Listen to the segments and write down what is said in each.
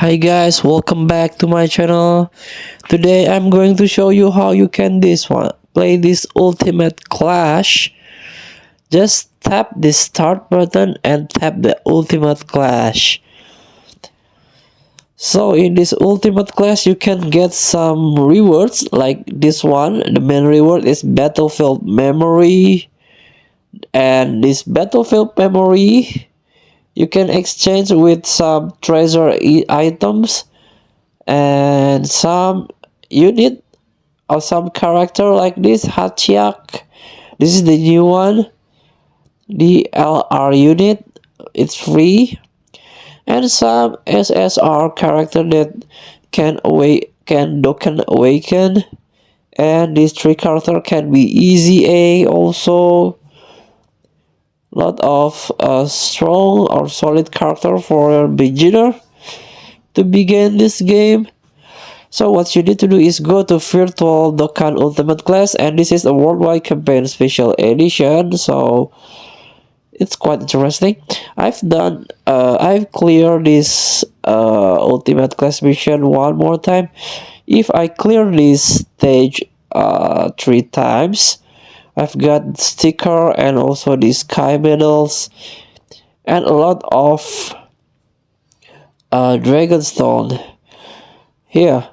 Hi guys, welcome back to my channel. Today I'm going to show you how you can play this ultimate clash. Just tap the start button and tap the ultimate clash. So in this ultimate clash you can get some rewards like this one. The main reward is battlefield memory, and this battlefield memory you can exchange with some treasure items and some unit or some character like this Hachiak. This is the new one, the LR unit. It's free, and some SSR character that can Dokkan awaken, and these three character can be easy A also. Lot of strong or solid character for a beginner to begin this game. So what you need to do is go to Virtual Dokkan Ultimate Class, and this is a worldwide campaign special edition, so it's quite interesting. I've cleared this Ultimate Class mission one more time. If I clear this stage 3 times, I've got sticker and also the sky medals and a lot of Dragonstone here.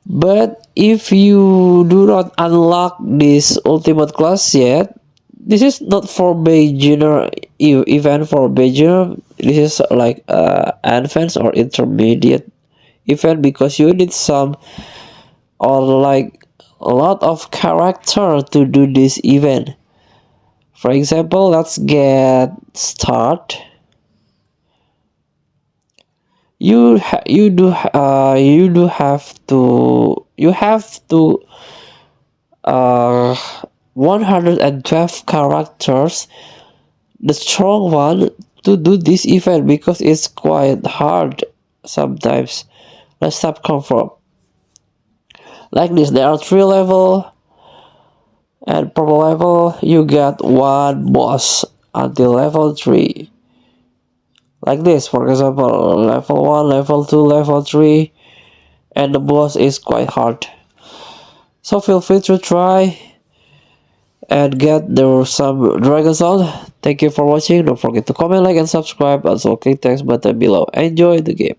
But if you do not unlock this ultimate class yet, this is not for beginner event for beginner. This is like advanced or intermediate event, because you need some or like a lot of character to do this event. For example, let's get start. You do have to 112 characters, the strong one, to do this event, because it's quite hard sometimes. Let's tap confirm. Like this, there are 3 level, and per level you get one boss until level 3. Like this, for example, level 1, level 2, level 3, and the boss is quite hard. So feel free to try and get there some dragons on. Thank you for watching. Don't forget to comment, like, and subscribe. Also click text button below. Enjoy the game.